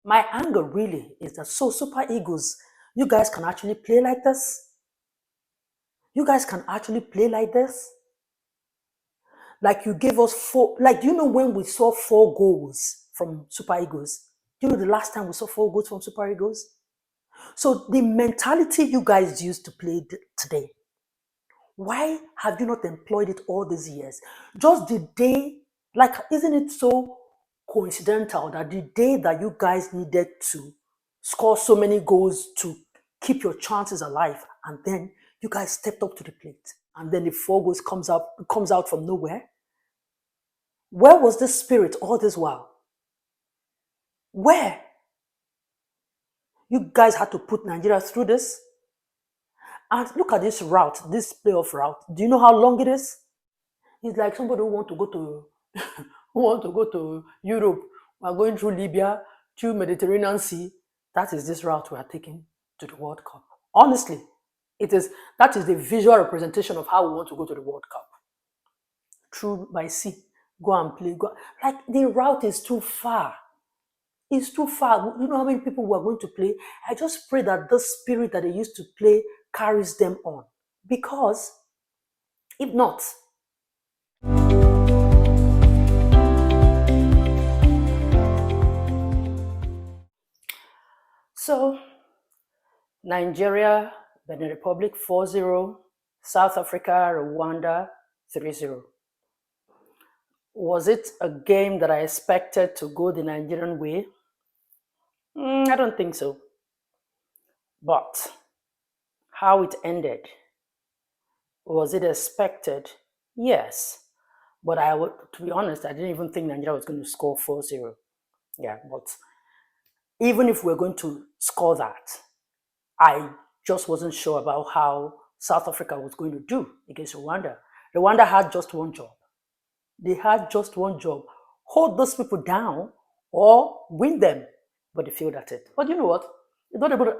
My anger really is that so Super Eagles, you guys can actually play like this? You guys can actually play like this? Like you gave us four, like, do you know when we saw 4 goals from Super Eagles? Do you know the last time we saw 4 goals from Super Eagles? So the mentality you guys used to play today, why have you not employed it all these years? Just the day, like, isn't it so coincidental that the day that you guys needed to score so many goals to keep your chances alive, and then you guys stepped up to the plate, and then the 4 goals comes out from nowhere? Where was this spirit all this while? Where? You guys had to put Nigeria through this? And look at this route, this playoff route. Do you know how long it is? It's like somebody who want to go to who want to go to Europe. We are going through Libya, through Mediterranean Sea. That is this route we are taking to the World Cup. Honestly, that is the visual representation of how we want to go to the World Cup. Through by sea. Go and play. Like the route is too far. It's too far. You know how many people were going to play? I just pray that the spirit that they used to play carries them on. Because if not, so Nigeria, Benin Republic 4-0, South Africa, Rwanda 3-0. Was it a game that I expected to go the Nigerian way? I don't think so. But how it ended, was it expected? Yes. But to be honest, I didn't even think Nigeria was going to score 4-0. Yeah, but even if we're going to score that, I just wasn't sure about how South Africa was going to do against Rwanda. Rwanda had just one job. They had just one job: hold those people down or win them. But they failed at it. But you know what?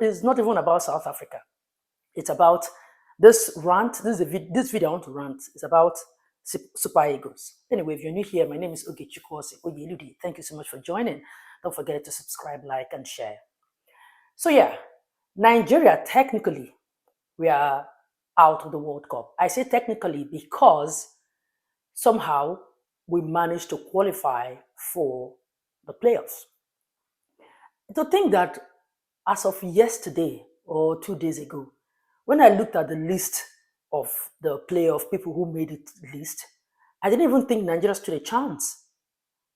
It's not even about South Africa. It's about this rant. This video I want to rant is about Super Eagles. Anyway, if you're new here, my name is Osih-Oyelude. Thank you so much for joining. Don't forget to subscribe, like, and share. So yeah, Nigeria, technically, we are out of the World Cup. I say technically because somehow we managed to qualify for the playoffs. To think that as of yesterday or 2 days ago, when I looked at the list of the playoff people who made it list, I didn't even think Nigeria stood a chance.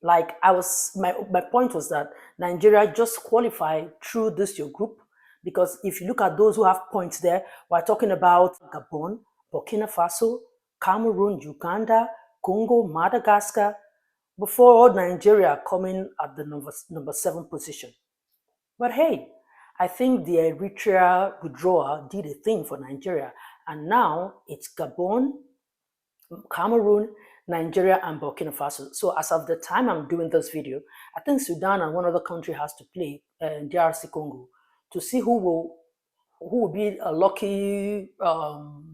Like my point was that Nigeria just qualified through this your group, because if you look at those who have points there, we're talking about Gabon, Burkina Faso, Cameroon, Uganda, Congo, Madagascar, before Nigeria coming at the number 7 position. But hey, I think the Eritrea withdrawal did a thing for Nigeria, and now it's Gabon, Cameroon, Nigeria, and Burkina Faso. So as of the time I'm doing this video, I think Sudan and one other country has to play, DRC Congo, to see who will be a lucky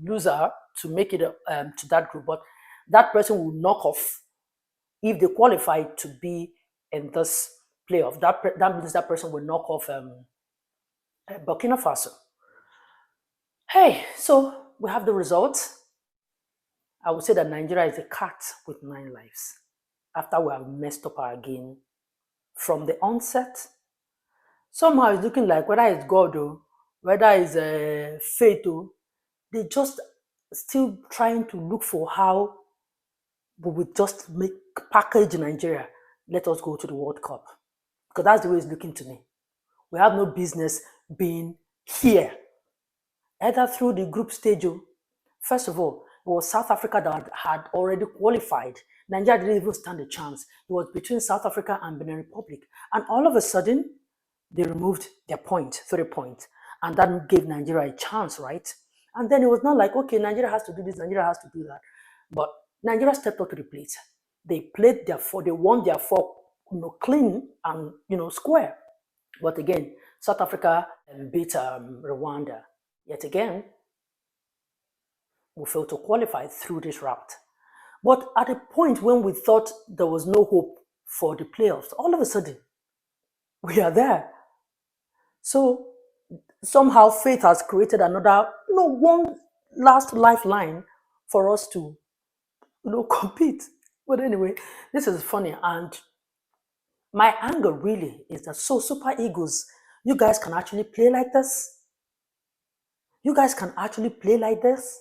loser to make it to that group. But that person will knock off, if they qualify to be in this playoff. That means that person will knock off Burkina Faso. Hey, so we have the results. I would say that Nigeria is a cat with 9 lives. After we have messed up our game from the onset, somehow it's looking like whether it's God or whether it's fate, they just still trying to look for how we would just package Nigeria. Let us go to the World Cup, because that's the way it's looking to me. We have no business being here, either through the group stage. First of all, it was South Africa that had already qualified. Nigeria didn't even stand a chance. It was between South Africa and Benin Republic. And all of a sudden, they removed their 3 points. And that gave Nigeria a chance, right? And then it was not like, okay, Nigeria has to do this, Nigeria has to do that. But Nigeria stepped up to the plate. They played they won their 4, clean and, square. But again, South Africa beat Rwanda. Yet again, we failed to qualify through this route. But at a point when we thought there was no hope for the playoffs, all of a sudden, We are there. So somehow faith has created another, one last lifeline for us to, compete. But anyway, this is funny. And my anger really is that so super egos, you guys can actually play like this. You guys can actually play like this.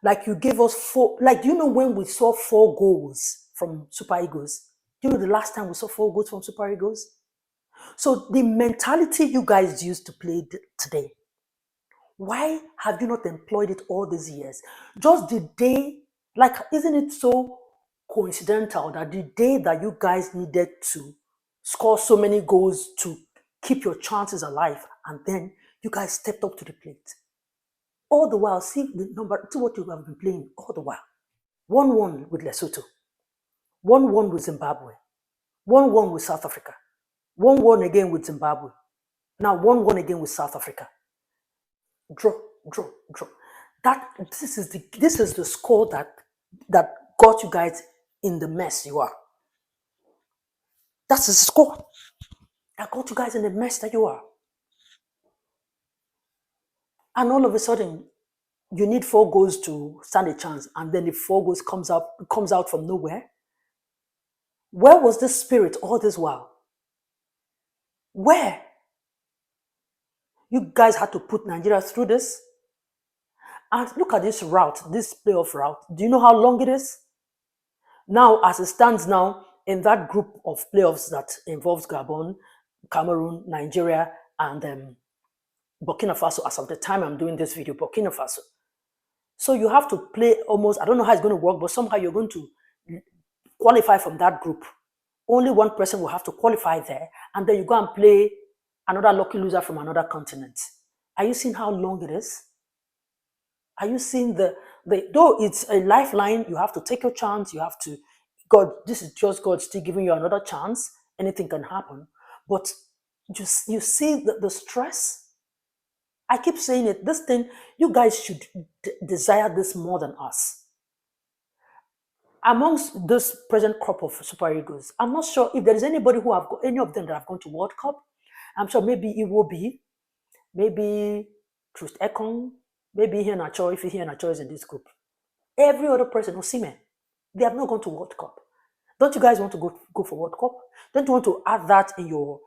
Like you gave us four, like, do you know when we saw 4 goals from Super Eagles? Do you know the last time we saw 4 goals from Super Eagles? So the mentality you guys used to play today, why have you not employed it all these years? Just the day, like, isn't it so coincidental that the day that you guys needed to score so many goals to keep your chances alive, and then you guys stepped up to the plate? All the while, see the number to what you have been playing all the while. 1-1 with Lesotho, 1-1 with Zimbabwe, 1-1 with South Africa, 1-1 again with Zimbabwe, now 1-1 again with South Africa. Draw, draw, draw. This is the score that got you guys in the mess you are. That's the score that got you guys in the mess that you are. And all of a sudden, you need 4 goals to stand a chance, and then the 4 goals comes out from nowhere. Where was this spirit all this while? Where? You guys had to put Nigeria through this. And look at this route, this playoff route. Do you know how long it is? Now, as it stands now, in that group of playoffs that involves Gabon, Cameroon, Nigeria, and Burkina Faso, as of the time I'm doing this video, Burkina Faso. So you have to play almost, I don't know how it's going to work, but somehow you're going to qualify from that group. Only one person will have to qualify there, and then you go and play another lucky loser from another continent. Are you seeing how long it is? Are you seeing though it's a lifeline, you have to take your chance, you have to, God, this is just God still giving you another chance, anything can happen. But you see the stress? I keep saying it, this thing, you guys should desire this more than us. Amongst this present crop of Super Eagles, I'm not sure if there is anybody who have any of them that have gone to World Cup. I'm sure maybe it will be, maybe Truth Ekong, maybe Iheanacho, if Iheanacho is in this group. Every other person, Osimhen, they have not gone to World Cup. Don't you guys want to go for World Cup? Don't you want to add that in your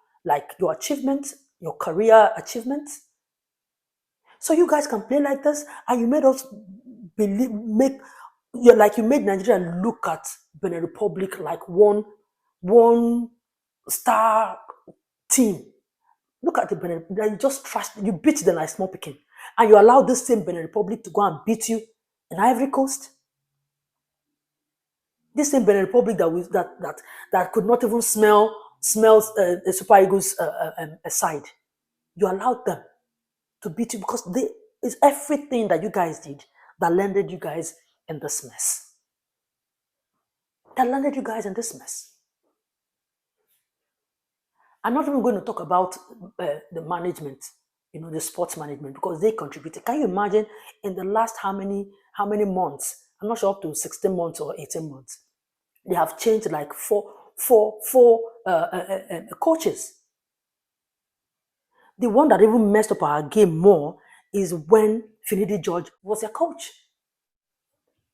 achievements, your career achievements? So you guys can play like this, and you made us believe, you made Nigeria look at Benin Republic like one star team. Look at the Benin Republic, you just trashed, you beat them like small picking, and you allow this same Benin Republic to go and beat you in Ivory Coast. This same Benin Republic that could not even smells a Super Eagles side. You allowed them to beat you because it's everything that you guys did that landed you guys in this mess. That landed you guys in this mess. I'm not even going to talk about the management, the sports management, because they contributed. Can you imagine in the last how many months? I'm not sure, up to 16 months or 18 months. They have changed like four coaches. The one that even messed up our game more is when Finidi George was their coach.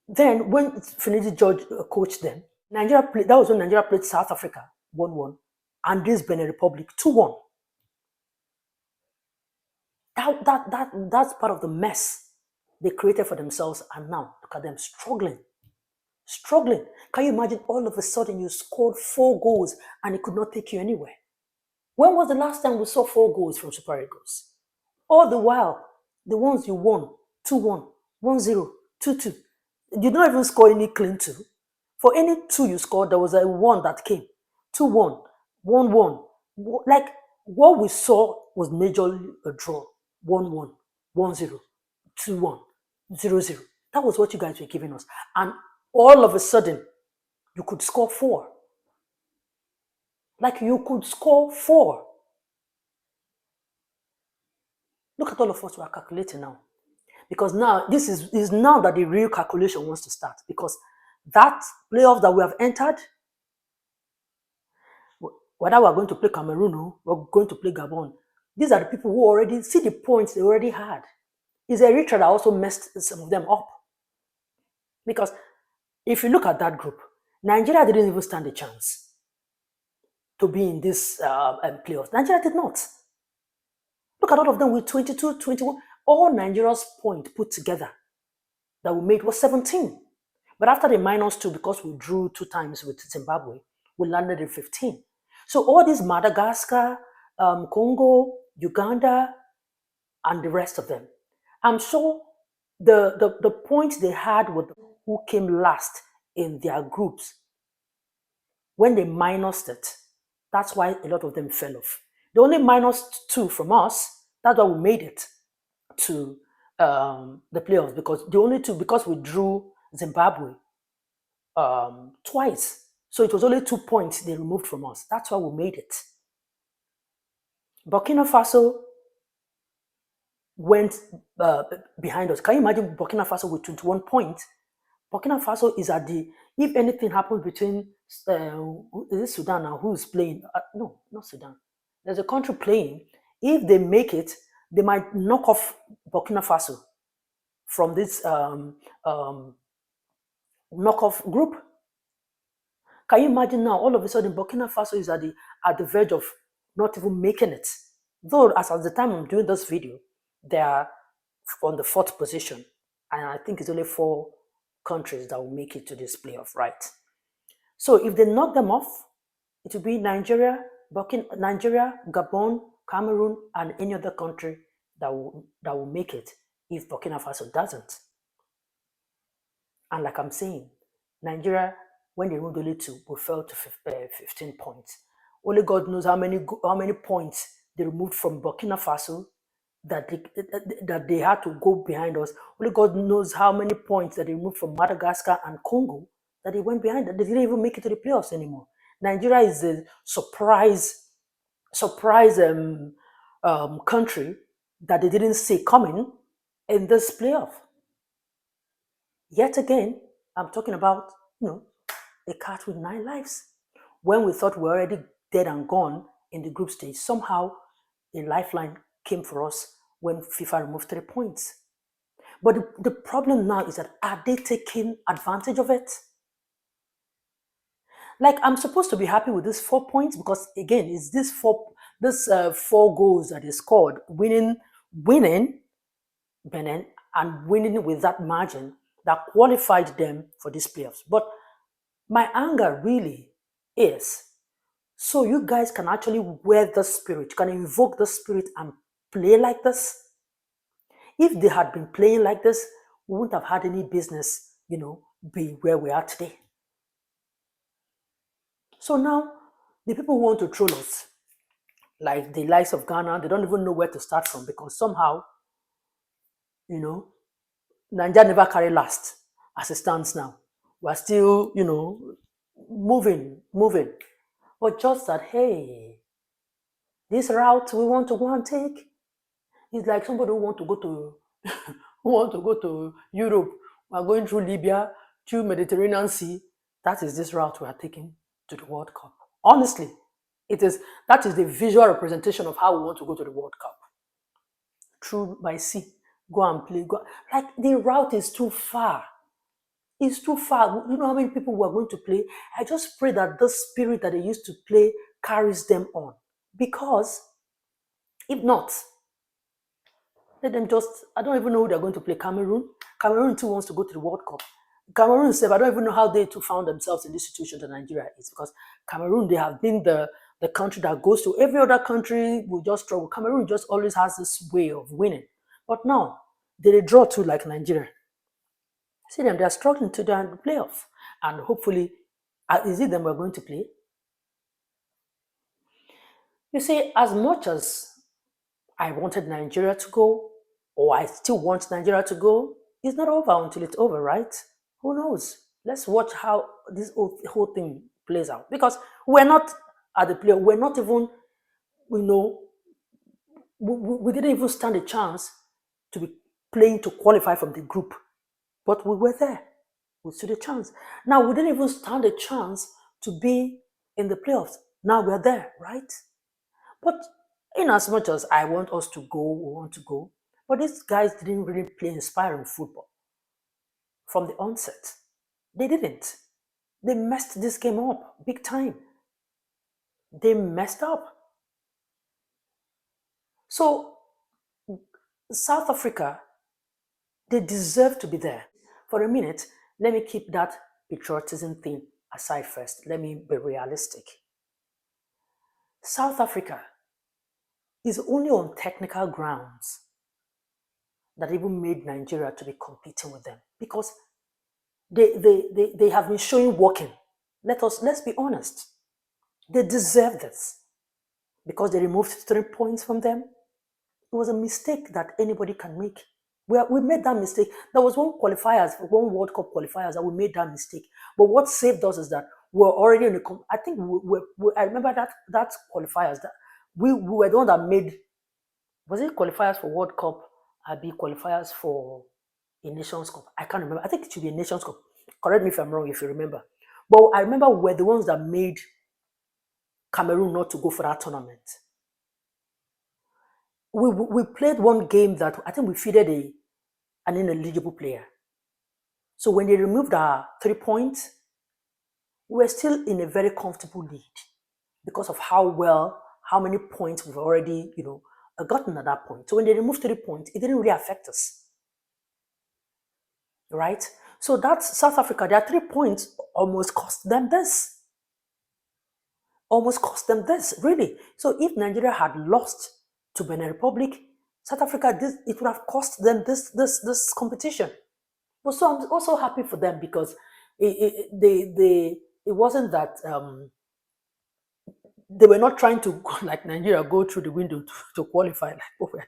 Then when Finidi George coached them, that was when Nigeria played South Africa 1-1, and this Benin Republic 2-1. That's part of the mess they created for themselves, and now look at them struggling. Can you imagine all of a sudden you scored 4 goals and it could not take you anywhere? When was the last time we saw 4 goals from Super Eagles? All the while, the ones you won, 2-1, 1-0, 2-2, you did not even score any clean 2. For any 2 you scored, there was a 1 that came. 2-1, 1-1. Like, what we saw was majorly a draw. 1-1, 1-0, 2-1, 0-0. That was what you guys were giving us. And all of a sudden, you could score 4. Like, you could score 4. Look at all of us who are calculating now. Because now, this is now that the real calculation wants to start. Because that playoff that we have entered, whether we're going to play Cameroon or we're going to play Gabon. These are the people who already see the points they already had. It's Eritrea that also messed some of them up. Because if you look at that group, Nigeria didn't even stand a chance to be in this playoffs. Nigeria did not. Look at all of them with 22, 21. All Nigeria's points put together that we made was 17. But after the -2, because we drew 2 times with Zimbabwe, we landed in 15. So all these Madagascar, Congo, Uganda, and the rest of them, I'm sure the points they had with who came last in their groups, when they minused it, that's why a lot of them fell off. They only -2 from us. That's why we made it to the playoffs, because the only two, because we drew Zimbabwe twice. So it was only 2 points they removed from us. That's why we made it. Burkina Faso went behind us. Can you imagine Burkina Faso with 21 points? Burkina Faso is at the, if anything happens between, is it Sudan now? Who's playing? No, not Sudan. There's a country playing. If they make it, they might knock off Burkina Faso from this knockoff group. Can you imagine now, all of a sudden, Burkina Faso is at the verge of not even making it. Though, as at the time I'm doing this video, they are on the 4th position. And I think it's only 4 countries that will make it to this playoff, right? So if they knock them off, it will be Nigeria, Gabon, Cameroon, and any other country that will make it if Burkina Faso doesn't. And like I'm saying, Nigeria, when they moved only 2, we fell to 15 points. Only God knows how many points they removed from Burkina Faso that they had to go behind us. Only God knows how many points that they removed from Madagascar and Congo that they went behind. That they didn't even make it to the playoffs anymore. Nigeria is a surprise country that they didn't see coming in this playoff. Yet again, I'm talking about, a cat with 9 lives. When we thought we were already dead and gone in the group stage, somehow a lifeline came for us when FIFA removed 3 points. But the problem now is that, are they taking advantage of it? Like, I'm supposed to be happy with these 4 points because, again, it's this 4 goals that they scored, winning Benin and winning with that margin that qualified them for these playoffs. But my anger really is, so you guys can actually wear the spirit, can invoke the spirit and play like this. If they had been playing like this, we wouldn't have had any business, be where we are today. So now, the people who want to troll us, like the likes of Ghana, they don't even know where to start from because somehow, Nigeria never carry last as it stands now. We're still, moving. But just that, hey, this route we want to go and take is like somebody who want to go to Europe. We're going through Libya, through Mediterranean Sea. That is this route we are taking to the World Cup. Honestly, that is the visual representation of how we want to go to the World Cup. Through by sea, go and play. Like, the route is too far. It's too far. You know how many people who are going to play? I just pray that the spirit that they used to play carries them on. Because if not, let them I don't even know who they're going to play. Cameroon too wants to go to the World Cup. Cameroon itself, I don't even know how they too found themselves in this situation that Nigeria is, because Cameroon, they have been the country that goes to every other country will just struggle. Cameroon just always has this way of winning. But now, they draw too like Nigeria. See them, they are struggling to the playoff. And hopefully, is it them we're going to play? You see, as much as I wanted Nigeria to go, or I still want Nigeria to go, it's not over until it's over, right? Who knows? Let's watch how this whole thing plays out. Because we're not at the playoff, we're not even, we didn't even stand a chance to be playing to qualify from the group. But we were there. We stood a chance. Now, we didn't even stand a chance to be in the playoffs. Now we're there, right? But in as much as I want us to go, we want to go, but these guys didn't really play inspiring football from the onset. They didn't. They messed this game up big time. They messed up. So South Africa, they deserve to be there. For a minute, let me keep that patriotism thing aside first. Let me be realistic. South Africa is only on technical grounds that even made Nigeria to be competing with them because they have been showing working. Let's be honest. They deserve this because they removed 3 points from them. It was a mistake that anybody can make. We made that mistake. There was one World Cup qualifiers that we made that mistake. But what saved us is that we're already in the. I think I remember that qualifiers that we were the one that made. Was it qualifiers for World Cup? I'd be qualifiers for a Nations Cup. I can't remember. I think it should be a Nations Cup. Correct me if I'm wrong. If you remember, but I remember we're the ones that made Cameroon not to go for that tournament. We played one game that I think we fielded an ineligible player. So when they removed our 3 points, we were still in a very comfortable lead because of how many points we've already, gotten at that point. So when they removed 3 points, it didn't really affect us, right? So that's South Africa. Their 3 points almost cost them this. Really. So if Nigeria had lost to Benin Republic, South Africa, it would have cost them this competition. But so I'm also happy for them because it wasn't that they were not trying to like Nigeria go through the window to qualify like what we're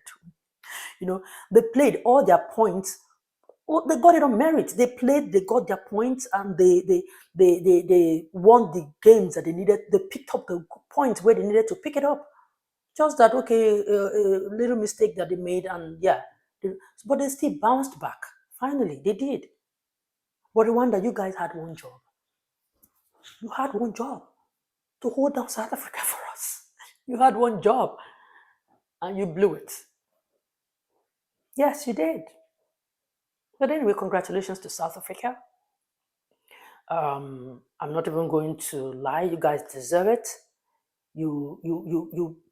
doing. They played all their points. Well, they got it on merit. They played, they got their points, and they won the games that they needed. They picked up the points where they needed to pick it up. Just that, okay, a little mistake that they made, and yeah, but they still bounced back. Finally, they did. But Rwanda, you guys had one job. You had one job to hold down South Africa for us. You had one job, and you blew it. Yes, you did. But anyway, congratulations to South Africa. I'm not even going to lie. You guys deserve it. You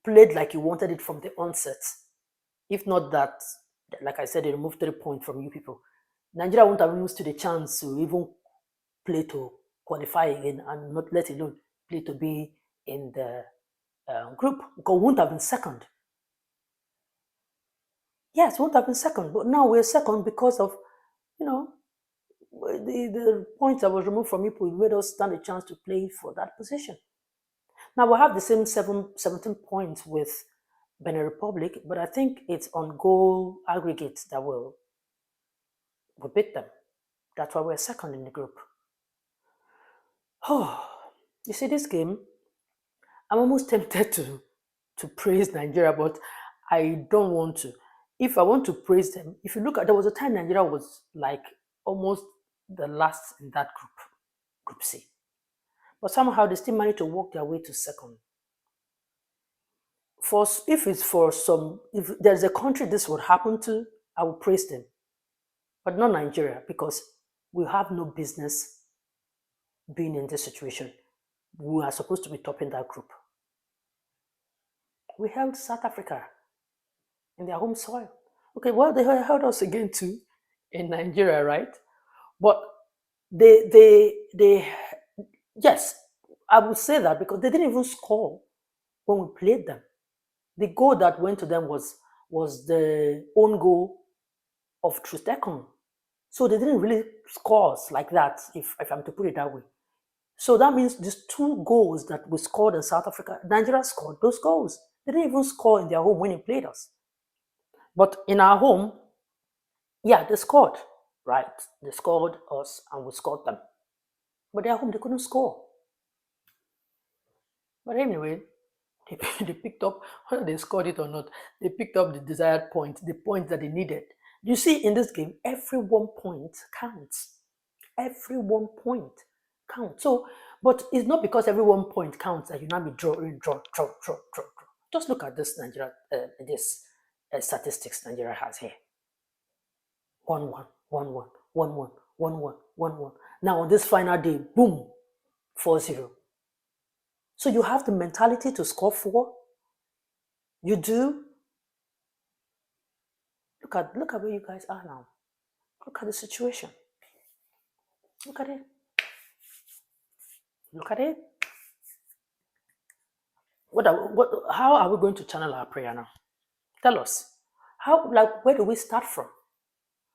played like you wanted it from the onset. If not that, like I said, they removed 3 points from you people. Nigeria won't have used to the chance to even play to qualify again, and not let alone play to be in the group, because we won't have been second. Yes, we won't have been second, but now we're second because of, the points that was removed from people made us stand a chance to play for that position. Now we have the same 17 points with Benin Republic, but I think it's on goal aggregates that will beat them. That's why we're second in the group. Oh, you see this game, I'm almost tempted to praise Nigeria, but I don't want to. If I want to praise them, if you look at, there was a time Nigeria was like almost the last in that group C. But somehow they still managed to work their way to second. If there's a country this would happen to, I would praise them. But not Nigeria, because we have no business being in this situation. We are supposed to be topping that group. We held South Africa in their home soil. Okay, well, they held us again too in Nigeria, right? But yes, I would say that because they didn't even score when we played them. The goal that went to them was the own goal of Trustekon. So they didn't really score us like that, if I'm to put it that way. So that means these 2 goals that we scored in South Africa, Nigeria scored those goals. They didn't even score in their home when they played us. But in our home, yeah, they scored, right? They scored us and we scored them. But their home, they couldn't score. But anyway, they picked up, whether they scored it or not, they picked up the desired point, the point that they needed. You see, in this game, every 1 point counts. Every 1 point counts. So But it's not because every 1 point counts that you now be drawing, draw. Just look at this Nigeria, this statistics Nigeria has here. 1-1, 1-1, 1-1, 1-1, 1-1. Now on this final day, boom, 4-0. So you have the mentality to score 4. You do. Look at where you guys are now. Look at the situation. Look at it. Look at it. How are we going to channel our prayer now? Tell us. Where do we start from?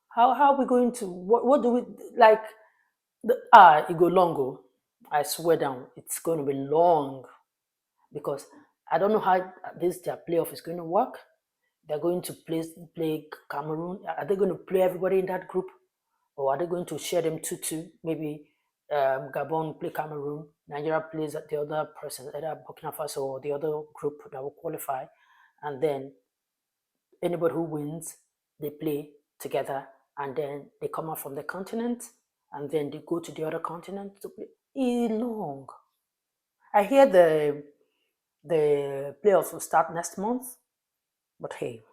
How are we going to, what do we, like, it go long, go. I swear down, it's going to be long because I don't know how their playoff is going to work. They're going to play Cameroon. Are they going to play everybody in that group? Or are they going to share them 2-2? Maybe Gabon play Cameroon, Nigeria plays the other person, either Burkina Faso or the other group that will qualify. And then anybody who wins, they play together. And then they come out from the continent. And then they go to the other continent to play. It's long. I hear the playoffs will start next month. But hey,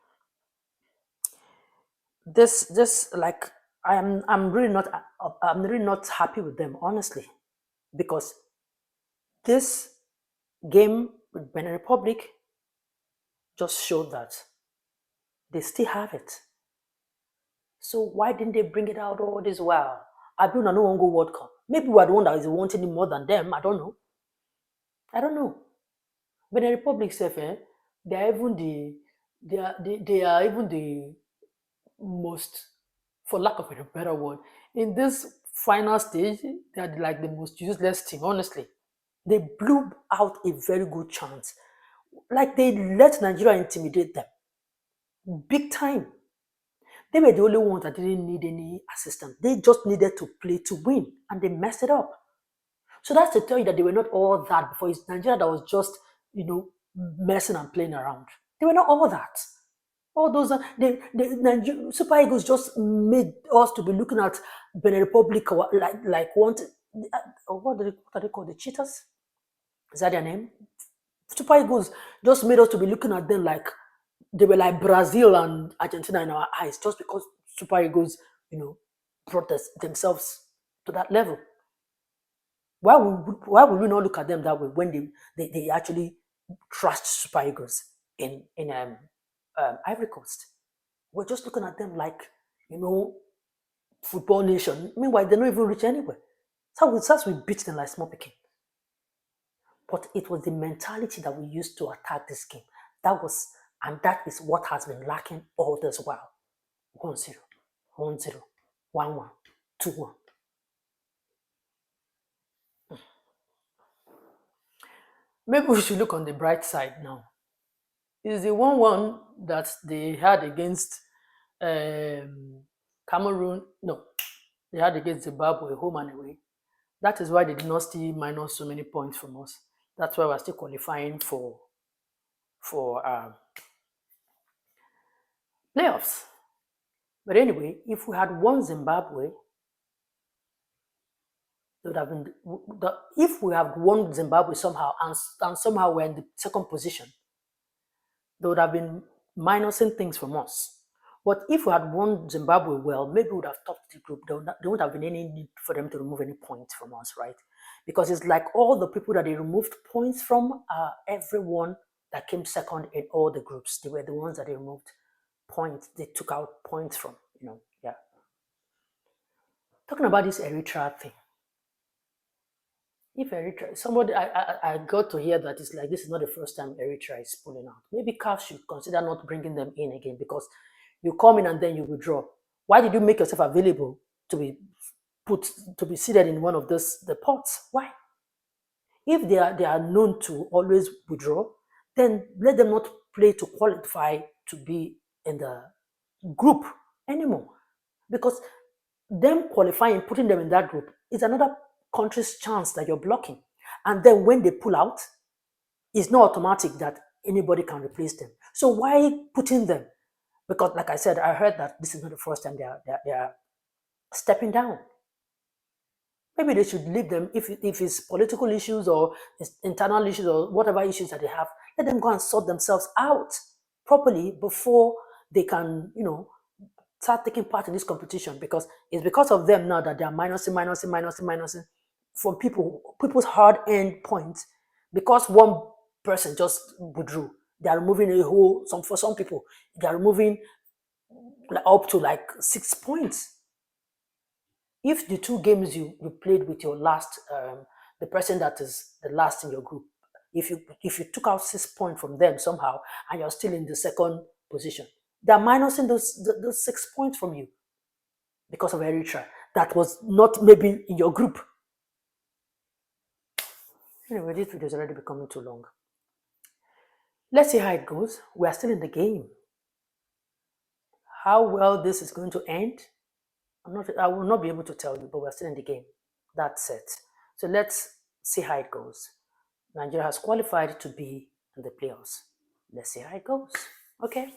this like I'm really not happy with them, honestly, because this game with Benin Republic just showed that they still have it. So why didn't they bring it out all this while? I don't know one go World Cup. Maybe we're the one that is wanting it more than them. I don't know. Benin Republic self, they are even the most, for lack of a better word, in this final stage, they are like the most useless team, honestly. They blew out a very good chance. Like they let Nigeria intimidate them. Big time. They were the only ones that didn't need any assistance. They just needed to play to win, and they messed it up. So that's to tell you that they were not all that before. It's Nigeria that was just, messing and playing around. They were not all that. All those, the Super Eagles just made us to be looking at Benin Republic like what are they called? The Cheetahs? Is that their name? Super Eagles just made us to be looking at them like they were like Brazil and Argentina in our eyes, just because Super Eagles, brought themselves to that level. Why would we not look at them that way when they actually trashed Super Eagles in Ivory Coast? We're just looking at them like, football nation. Meanwhile, they're not even rich anywhere. So we beat them like small picking. But it was the mentality that we used to attack this game. And that is what has been lacking all this while. 1-0, 1-0, 1-1, 2-1. Maybe we should look on the bright side now. Is the 1-1 that they had against Cameroon? No, they had against Zimbabwe, home and away. That is why they did not still minus so many points from us. That's why we're still qualifying for playoffs. But anyway, if we had won Zimbabwe, it would have been, if we have won Zimbabwe somehow and somehow we're in the second position, they would have been minusing things from us. But if we had won Zimbabwe well, maybe we would have topped the group. There wouldn't have been any need for them to remove any points from us, right? Because it's like all the people that they removed points from are everyone that came second in all the groups. They were the ones that they removed points. They took out points from, yeah. Talking about this Eritrea thing. If Eritrea, somebody, I got to hear that it's like this is not the first time Eritrea is pulling out. Maybe CAF should consider not bringing them in again because you come in and then you withdraw. Why did you make yourself available to be seated in one of the pots? Why? If they are known to always withdraw, then let them not play to qualify to be in the group anymore. Because them qualifying, putting them in that group is another country's chance that you're blocking. And then when they pull out, it's not automatic that anybody can replace them. So why putting them? Because like I said, I heard that this is not the first time they are stepping down. Maybe they should leave them if it's political issues or it's internal issues or whatever issues that they have. Let them go and sort themselves out properly before they can, start taking part in this competition, because it's because of them now that they are minusing from people's hard-earned points, because one person just withdrew. They are removing for some people, they are removing up to like 6 points. If the two games you played with your last, the person that is the last in your group, if you took out 6 points from them somehow and you're still in the second position, they're minusing those 6 points from you because of Eritrea that was not maybe in your group. Anyway, this video is already becoming too long. Let's see how it goes. We are still in the game. How well this is going to end, I will not be able to tell you, but we're still in the game. That's it. So let's see how it goes. Nigeria has qualified to be in the playoffs. Let's see how it goes. Okay.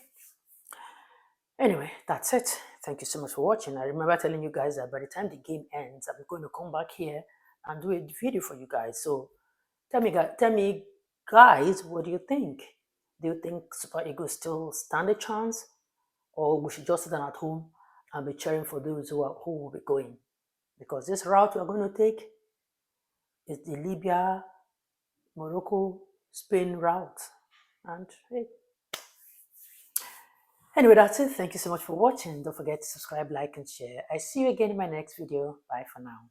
Anyway, that's it. Thank you so much for watching. I remember telling you guys that by the time the game ends, I'm going to come back here and do a video for you guys. So tell me, guys, what do you think? Do you think Super Eagles still stand a chance, or we should just sit down at home and be cheering for those who will be going? Because this route we're going to take is the Libya, Morocco, Spain route. And hey. Anyway, that's it. Thank you so much for watching. Don't forget to subscribe, like, and share. I see you again in my next video. Bye for now.